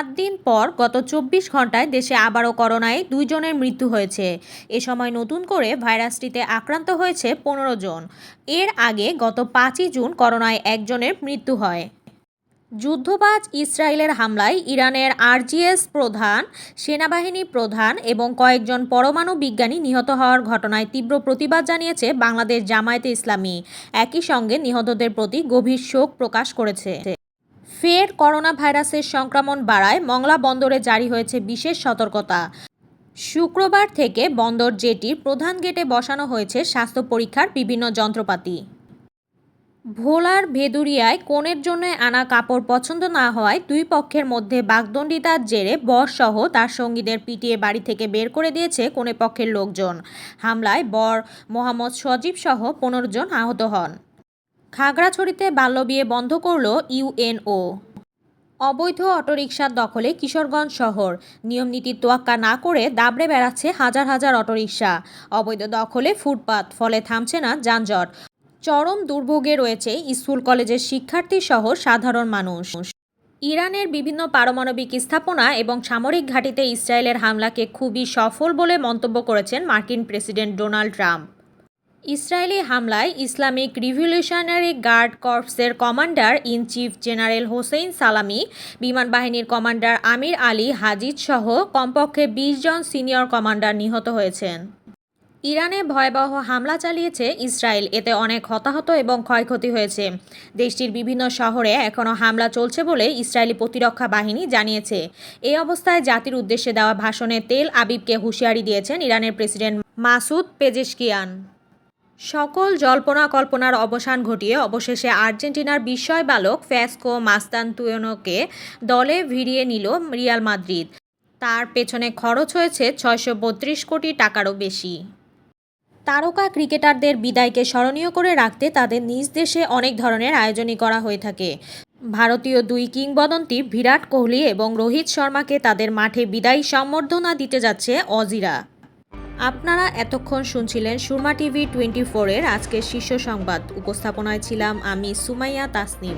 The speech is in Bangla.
7 দিন পর গত 24 ঘন্টায় দেশে আবারও করোনায় 2 জনের মৃত্যু হয়েছে। এ সময় নতুন করে ভাইরাসটিতে আক্রান্ত হয়েছে 15 জন। এর আগে গত 5ই জুন করোনায় একজনের মৃত্যু হয়। যুদ্ধবাজ ইসরায়েলের হামলায় ইরানের আরজিএস প্রধান, সেনাবাহিনী প্রধান এবং কয়েকজন পরমাণু বিজ্ঞানী নিহত হওয়ার ঘটনায় তীব্র প্রতিবাদ জানিয়েছে বাংলাদেশ জামায়াতে ইসলামী। একই সঙ্গে নিহতদের প্রতি গভীর শোক প্রকাশ করেছে। ফের করোনা ভাইরাসের সংক্রমণ বাড়ায় মংলা বন্দরে জারি হয়েছে বিশেষ সতর্কতা। শুক্রবার থেকে বন্দর জেটির প্রধান গেটে বসানো হয়েছে স্বাস্থ্য পরীক্ষার বিভিন্ন যন্ত্রপাতি। ভোলার ভেদুরিয়ায় কনের জন্য আনা কাপড় পছন্দ না হওয়ায় দুই পক্ষের মধ্যে বাগদণ্ডিতার জেরে বরসহ তার সঙ্গীদের পিটিয়ে বাড়ি থেকে বের করে দিয়েছে কনে পক্ষের লোকজন। হামলায় বর মোহাম্মদ সজীব সহ 15 জন আহত হন। খাগড়াছড়িতে বাল্যবিয়ে বন্ধ করল ইউএনও। অবৈধ অটোরিকশার দখলে কিশোরগঞ্জ শহর। নিয়মনীতির তোয়াক্কা না করে দাবড়ে বেড়াচ্ছে হাজার হাজার অটোরিকশা। অবৈধ দখলে ফুটপাত, ফলে থামছে না যানজট। চরম দুর্ভোগে রয়েছে স্কুল কলেজের শিক্ষার্থী সহ সাধারণ মানুষ। ইরানের বিভিন্ন পারমাণবিক স্থাপনা এবং সামরিক ঘাঁটিতে ইসরায়েলের হামলাকে খুবই সফল বলে মন্তব্য করেছেন মার্কিন প্রেসিডেন্ট ডোনাল্ড ট্রাম্প। ইসরায়েলি হামলায় ইসলামিক রিভলিউশনারি গার্ড কর্পসের commander in chief general Hossein Salami, বিমান বাহিনীর কমান্ডার আমির আলী হাজিজ সহ কমপক্ষে 20 জন সিনিয়র কমান্ডার নিহত হয়েছেন। ইরানে ভয়াবহ হামলা চালিয়েছে ইসরায়েল, এতে অনেক হতাহত এবং ক্ষয়ক্ষতি হয়েছে। দেশটির বিভিন্ন শহরে এখনও হামলা চলছে বলে ইসরায়েলি প্রতিরক্ষা বাহিনী জানিয়েছে। এই অবস্থায় জাতির উদ্দেশ্যে দেওয়া ভাষণে তেল আবিবকে হুঁশিয়ারি দিয়েছেন ইরানের প্রেসিডেন্ট মাসুদ পেজেশকিয়ান। সকল জল্পনা কল্পনার অবসান ঘটিয়ে অবশেষে আর্জেন্টিনার বিস্ময় বালক ফ্যাসকো মাস্তান্তুয়েনোকে দলে ভিড়িয়ে নিল রিয়াল মাদ্রিদ। তার পেছনে খরচ হয়েছে 632 কোটি টাকারও বেশি। তারকা ক্রিকেটারদের বিদায়কে স্মরণীয় করে রাখতে তাদের নিজ দেশে অনেক ধরনের আয়োজনই করা হয়ে থাকে। ভারতীয় দুই কিংবদন্তি বিরাট কোহলি এবং রোহিত শর্মাকে তাদের মাঠে বিদায়ী সম্বর্ধনা দিতে যাচ্ছে অজিরা। আপনারা এতক্ষণ শুনছিলেন সুরমা টিভি 24 এর আজকের শীর্ষ সংবাদ। উপস্থাপনায় ছিলাম আমি সুমাইয়া তাসনিম।